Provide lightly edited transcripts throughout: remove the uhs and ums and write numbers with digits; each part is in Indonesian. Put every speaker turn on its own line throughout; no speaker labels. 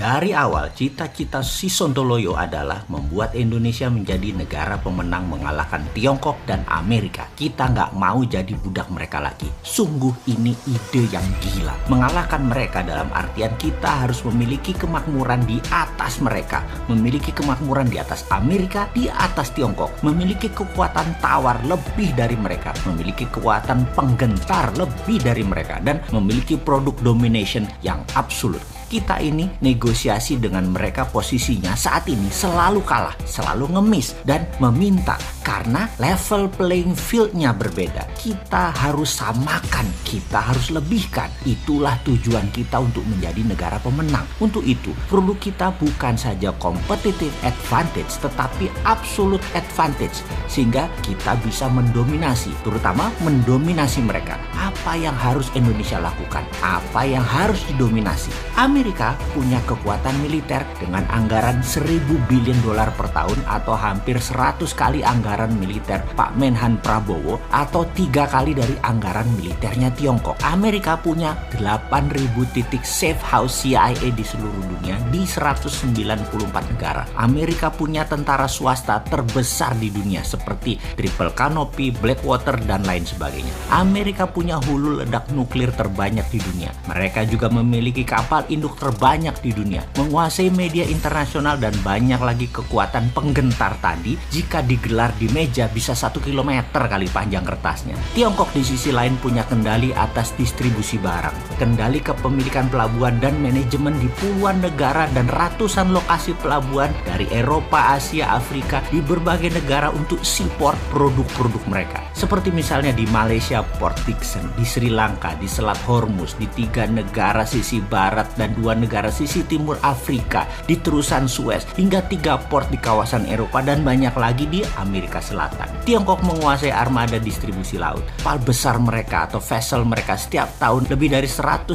Dari awal, cita-cita si Sontoloyo adalah membuat Indonesia menjadi negara pemenang mengalahkan Tiongkok dan Amerika. Kita nggak mau jadi budak mereka lagi. Sungguh ini ide yang gila. Mengalahkan mereka dalam artian kita harus memiliki kemakmuran di atas mereka. Memiliki kemakmuran di atas Amerika, di atas Tiongkok. Memiliki kekuatan tawar lebih dari mereka. Memiliki kekuatan penggentar lebih dari mereka. Dan memiliki produk domination yang absolut. Kita ini negosiasi dengan mereka posisinya saat ini selalu kalah, selalu ngemis dan meminta karena level playing field-nya berbeda. Kita harus samakan, kita harus lebihkan. Itulah tujuan kita untuk menjadi negara pemenang. Untuk itu, produk kita bukan saja competitive advantage tetapi absolute advantage sehingga kita bisa mendominasi, terutama mendominasi mereka. Apa yang harus Indonesia lakukan? Apa yang harus didominasi? Amerika punya kekuatan militer dengan anggaran 1.000 billion dolar per tahun atau hampir 100 kali anggaran militer Pak Menhan Prabowo atau 3 kali dari anggaran militernya Tiongkok. Amerika punya 8.000 titik safe house CIA di seluruh dunia di 194 negara. Amerika punya tentara swasta terbesar di dunia seperti Triple Canopy, Blackwater, dan lain sebagainya. Amerika punya hulu ledak nuklir terbanyak di dunia. Mereka juga memiliki kapal induk terbanyak di dunia, menguasai media internasional dan banyak lagi kekuatan penggentar tadi. Jika digelar di meja bisa 1 kilometer kali panjang kertasnya. Tiongkok di sisi lain punya kendali atas distribusi barang, kendali kepemilikan pelabuhan dan manajemen di puluhan negara dan ratusan lokasi pelabuhan dari Eropa, Asia, Afrika di berbagai negara untuk seaport produk-produk mereka. Seperti misalnya di Malaysia Port Dickson, di Sri Lanka, di Selat Hormuz, di 3 negara sisi barat dan 2 negara sisi timur Afrika, di terusan Suez, hingga 3 port di kawasan Eropa dan banyak lagi di Amerika Selatan. Tiongkok menguasai armada distribusi laut. Kapal besar mereka atau vessel mereka setiap tahun lebih dari 150.000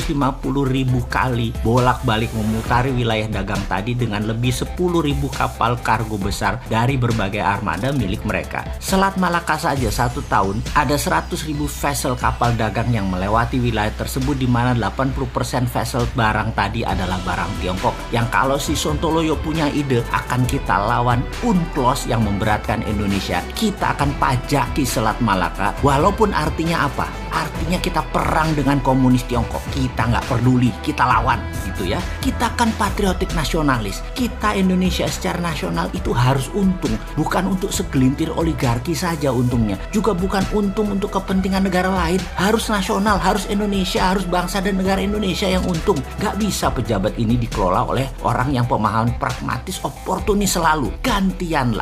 kali bolak-balik memutari wilayah dagang tadi dengan lebih 10.000 kapal kargo besar dari berbagai armada milik mereka. Selat Malaka saja 1 tahun ada 100.000 vessel kapal dagang yang melewati wilayah tersebut, di mana 80% vessel barang tadi adalah barang Tiongkok. Yang kalau si Sontoloyo punya ide akan kita lawan UNCLOS yang memberatkan Indonesia, kita akan pajaki Selat Malaka. Walaupun artinya apa? Artinya kita perang dengan komunis Tiongkok. Kita nggak peduli, kita lawan gitu ya. Kita kan patriotik nasionalis. Kita Indonesia secara nasional itu harus untung, bukan untuk segelintir oligarki saja untungnya, juga bukan untung untuk kepentingan negara lain. Harus nasional, harus Indonesia, harus bangsa dan negara Indonesia yang untung. Nggak bisa pejabat ini dikelola oleh orang yang pemahaman pragmatis, oportunis selalu. Gantian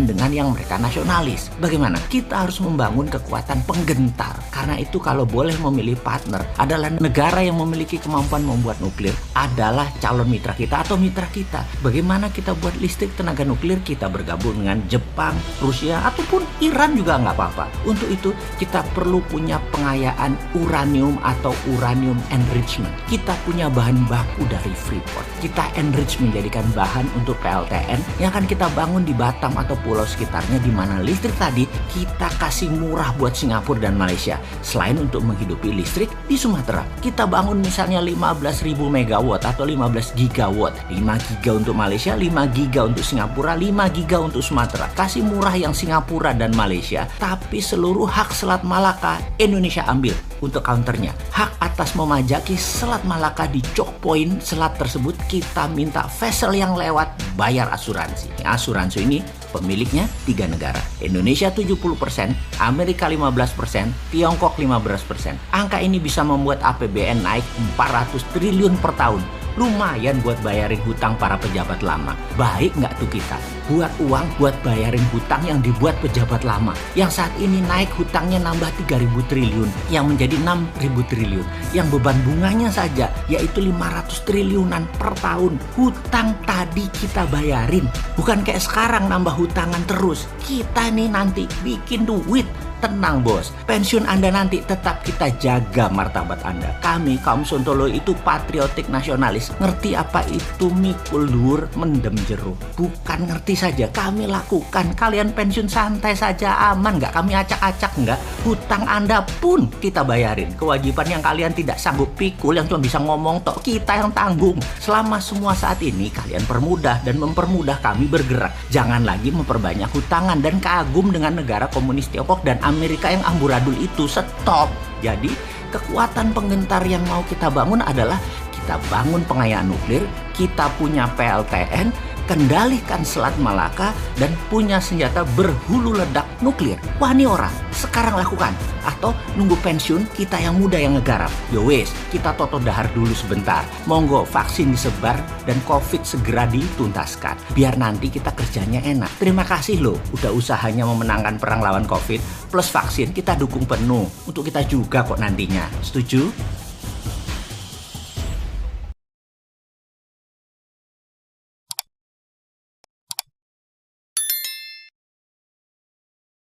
dengan yang mereka nasionalis. Bagaimana? Kita harus membangun kekuatan penggentar. Karena itu kalau boleh memilih partner adalah negara yang memiliki kemampuan membuat nuklir adalah calon mitra kita atau mitra kita. Bagaimana kita buat listrik tenaga nuklir? Kita bergabung dengan Jepang, Rusia, ataupun Iran juga nggak apa-apa. Untuk itu kita perlu punya pengayaan uranium atau uranium enrichment. Kita punya bahan baku dari Freeport. Kita enrich menjadikan bahan untuk PLTN yang akan kita bangun di Batam atau pulau sekitarnya, di mana listrik tadi kita kasih murah buat Singapura dan Malaysia. Selain untuk menghidupi listrik di Sumatera, kita bangun misalnya 15.000 megawatt atau 15 gigawatt. 5 giga untuk Malaysia, 5 giga untuk Singapura, 5 giga untuk Sumatera. Kasih murah yang Singapura dan Malaysia, tapi seluruh hak Selat Malaka Indonesia ambil. Untuk counternya, hak atas memajaki Selat Malaka di choke point selat tersebut kita minta vessel yang lewat bayar asuransi. Asuransi ini pemiliknya 3 negara. Indonesia 70%, Amerika 15%, Tiongkok 15%. Angka ini bisa membuat APBN naik 400 triliun per tahun. Lumayan buat bayarin hutang para pejabat lama. Baik nggak tuh kita? Buat uang buat bayarin hutang yang dibuat pejabat lama. Yang saat ini naik hutangnya nambah 3.000 triliun. Yang menjadi 6.000 triliun. Yang beban bunganya saja yaitu 500 triliunan per tahun. Hutang tadi kita bayarin. Bukan kayak sekarang nambah hutangan terus. Kita nih nanti bikin duit Tenang bos, pensiun Anda nanti tetap kita jaga martabat Anda. Kami kaum Sontoloyo itu patriotik nasionalis. Ngerti apa itu mikul dur mendem jeruk? Bukan ngerti saja, kami lakukan. Kalian pensiun santai saja, aman nggak? Kami acak-acak nggak? Hutang Anda pun kita bayarin. Kewajiban yang kalian tidak sanggup pikul, yang cuma bisa ngomong tok, kita yang tanggung. Selama semua saat ini kalian permudah dan mempermudah kami bergerak. Jangan lagi memperbanyak hutangan dan kagum dengan negara komunis Tiongkok dan Amerika yang amburadul itu. Stop. Jadi kekuatan penggentar yang mau kita bangun adalah kita bangun pengayaan nuklir, kita punya PLTN, kendalikan Selat Malaka, dan punya senjata berhulu ledak nuklir. Wah, ini orang, sekarang lakukan. Atau nunggu pensiun, kita yang muda yang ngegarap. Yowes, kita toto dahar dulu sebentar. Monggo vaksin disebar dan COVID segera dituntaskan. Biar nanti kita kerjanya enak. Terima kasih loh, udah usahanya memenangkan perang lawan COVID. Plus vaksin kita dukung penuh. Untuk kita juga kok nantinya. Setuju?